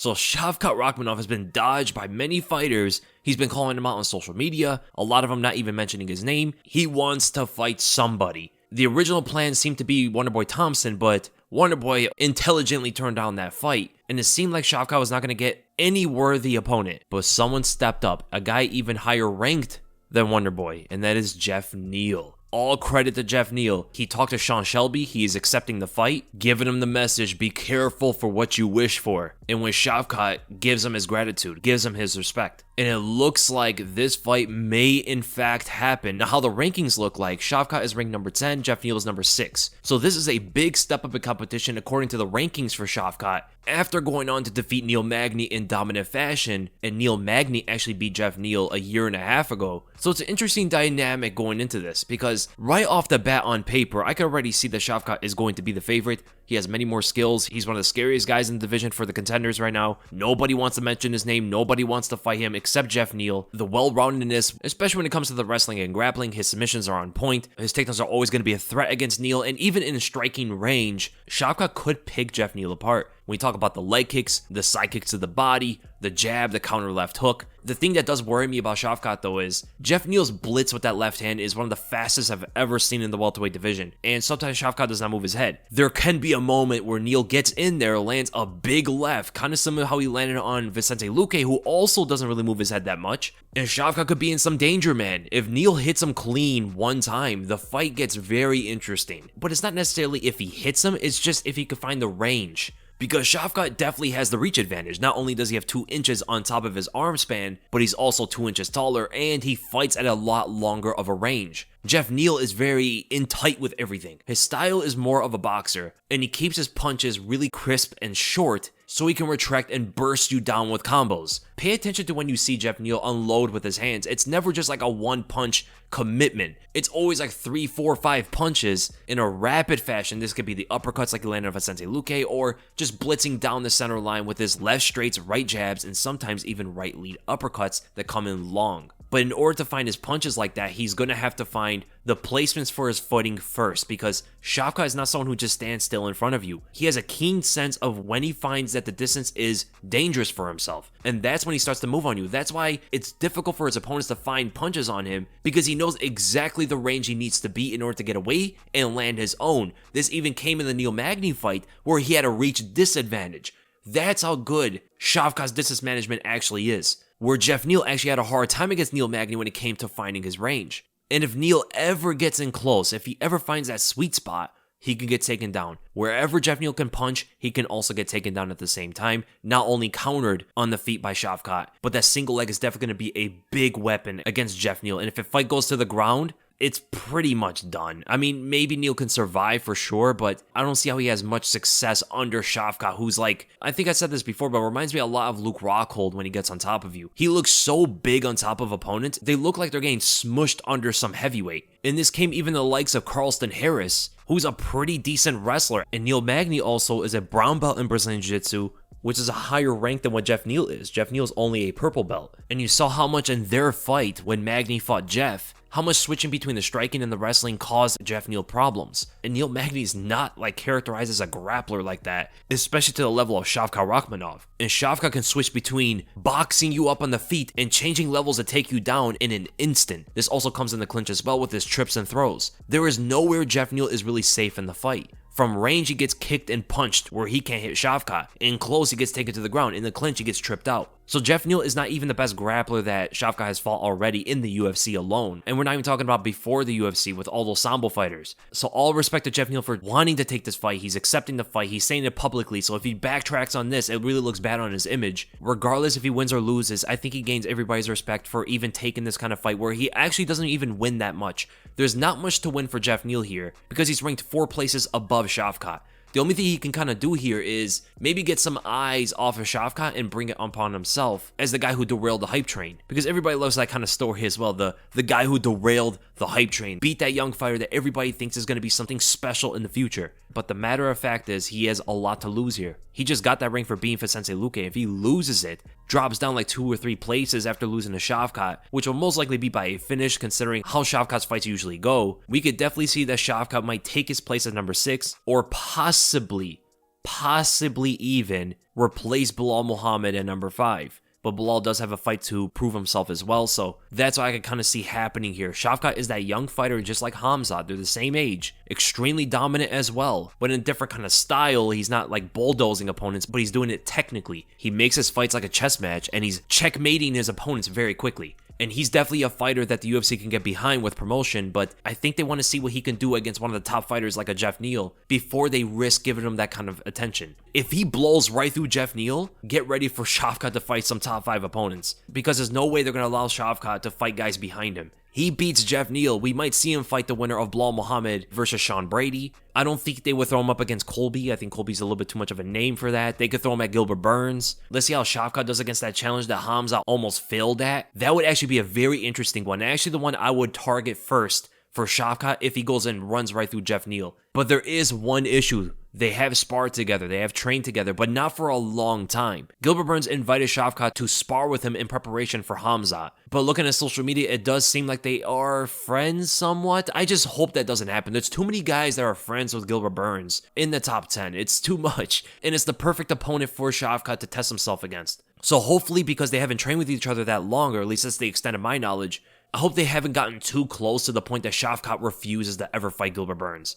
So Shavkat Rakhmonov has been dodged by many fighters. He's been calling him out on social media, a lot of them not even mentioning his name. He wants to fight somebody. The original plan seemed to be Wonderboy Thompson, but Wonderboy intelligently turned down that fight, and it seemed like Shavkat was not going to get any worthy opponent. But someone stepped up, a guy even higher ranked than Wonderboy, and that is Geoff Neal. All credit to Geoff Neal. He talked to Sean Shelby, he is accepting the fight, giving him the message, be careful for what you wish for. And when Shavkat gives him his gratitude, gives him his respect. And it looks like this fight may in fact happen. Now how the rankings look like, Shavkat is ranked number 10, Geoff Neal is number 6. So this is a big step up in competition according to the rankings for Shavkat. After going on to defeat Neil Magny in dominant fashion, and Neil Magny actually beat Geoff Neal a year and a half ago. So it's an interesting dynamic going into this, because right off the bat on paper, I can already see that Shavkat is going to be the favorite. He has many more skills. He's one of the scariest guys in the division for the contenders right now. Nobody wants to mention his name. Nobody wants to fight him except Geoff Neal. The well-roundedness, especially when it comes to the wrestling and grappling, his submissions are on point. His takedowns are always going to be a threat against Neal, and even in striking range, Shavkat could pick Geoff Neal apart. When we talk about the leg kicks, the side kicks to the body, the jab, the counter left hook. The thing that does worry me about Shavkat though is Geoff Neal's blitz with that left hand is one of the fastest I've ever seen in the welterweight division, and sometimes Shavkat does not move his head. There can be a moment where Neal gets in there, lands a big left, kind of similar to how he landed on Vicente Luque, who also doesn't really move his head that much, and Shavkat could be in some danger, man. If Neal hits him clean one time, the fight gets very interesting. But it's not necessarily if he hits him, it's just if he could find the range. Because Shavkat definitely has the reach advantage. Not only does he have 2 inches on top of his arm span, but he's also 2 inches taller, and he fights at a lot longer of a range. Geoff Neal is very in tight with everything. His style is more of a boxer, and he keeps his punches really crisp and short so he can retract and burst you down with combos. Pay attention to when you see Geoff Neal unload with his hands. It's never just like a one-punch commitment. It's always like 3, 4, 5 punches in a rapid fashion. This could be the uppercuts like he landed on Vicente Luque, or just blitzing down the center line with his left straights, right jabs, and sometimes even right lead uppercuts that come in long. But in order to find his punches like that, he's going to have to find the placements for his footing first, because Shavkat is not someone who just stands still in front of you. He has a keen sense of when he finds that the distance is dangerous for himself, and that's when he starts to move on you. That's why it's difficult for his opponents to find punches on him, because he knows exactly the range he needs to be in order to get away and land his own. This even came in the Neil Magny fight, where he had a reach disadvantage. That's how good Shavkat's distance management actually is, where Geoff Neal actually had a hard time against Neil Magny when it came to finding his range. And if Neal ever gets in close, if he ever finds that sweet spot, he can get taken down. Wherever Geoff Neal can punch, he can also get taken down at the same time, not only countered on the feet by Shavkat, but that single leg is definitely going to be a big weapon against Geoff Neal. And if the fight goes to the ground, it's pretty much done. I mean, maybe Neal can survive for sure, but I don't see how he has much success under Shavkat, who's like, I think I said this before, but reminds me a lot of Luke Rockhold when he gets on top of you. He looks so big on top of opponents, they look like they're getting smushed under some heavyweight. And this came even the likes of Carlston Harris, who's a pretty decent wrestler. And Neil Magny also is a brown belt in Brazilian Jiu-Jitsu, which is a higher rank than what Geoff Neal is. Geoff Neal is only a purple belt. And you saw how much in their fight when Magny fought Geoff, how much switching between the striking and the wrestling caused Geoff Neal problems. And Neil Magny's not like characterized as a grappler like that, especially to the level of Shavkat Rakhmonov. And Shavkat can switch between boxing you up on the feet and changing levels to take you down in an instant. This also comes in the clinch as well with his trips and throws. There is nowhere Geoff Neal is really safe in the fight. From range, he gets kicked and punched where he can't hit Shavkat. In close, he gets taken to the ground. In the clinch, he gets tripped out. So Geoff Neal is not even the best grappler that Shavkat has fought already in the UFC alone. And we're not even talking about before the UFC with all those Sambo fighters. So all respect to Geoff Neal for wanting to take this fight. He's accepting the fight. He's saying it publicly. So if he backtracks on this, it really looks bad on his image. Regardless if he wins or loses, I think he gains everybody's respect for even taking this kind of fight where he actually doesn't even win that much. There's not much to win for Geoff Neal here because he's ranked 4 places above Shavkat. The only thing he can kind of do here is maybe get some eyes off of Shavkat and bring it upon himself as the guy who derailed the hype train. Because everybody loves that kind of story as well. The guy who derailed the hype train, beat that young fighter that everybody thinks is going to be something special in the future. But the matter of fact is he has a lot to lose here. He just got that ring for beating Vicente Luque. If he loses it, drops down like 2 or 3 places after losing to Shavkat, which will most likely be by a finish considering how Shavkat's fights usually go, we could definitely see that Shavkat might take his place at number 6 or possibly possibly even replace Bilal Muhammad at number 5. But Bilal does have a fight to prove himself as well, so that's what I can kind of see happening here. Shavkat is that young fighter just like Hamzat. They're the same age, extremely dominant as well, but in a different kind of style. He's not like bulldozing opponents, but he's doing it technically. He makes his fights like a chess match, and he's checkmating his opponents very quickly. And he's definitely a fighter that the UFC can get behind with promotion, but I think they want to see what he can do against one of the top fighters like a Geoff Neal before they risk giving him that kind of attention. If he blows right through Geoff Neal, get ready for Shavkat to fight some top 5 opponents, because there's no way they're going to allow Shavkat to fight guys behind him. He beats Geoff Neal, we might see him fight the winner of Bilal Muhammad versus Sean Brady. I don't think they would throw him up against Colby. I think Colby's a little bit too much of a name for that. They could throw him at Gilbert Burns. Let's see how Shavkat does against that challenge that Hamza almost failed at. That would actually be a very interesting one. Actually, the one I would target first for Shavkat if he goes and runs right through Geoff Neal. But there is one issue. They have sparred together, they have trained together, but not for a long time. Gilbert Burns invited Shavkat to spar with him in preparation for Hamzat. But looking at social media, it does seem like they are friends somewhat. I just hope that doesn't happen. There's too many guys that are friends with Gilbert Burns in the top 10. It's too much. And it's the perfect opponent for Shavkat to test himself against. So hopefully, because they haven't trained with each other that long, or at least that's the extent of my knowledge, I hope they haven't gotten too close to the point that Shavkat refuses to ever fight Gilbert Burns.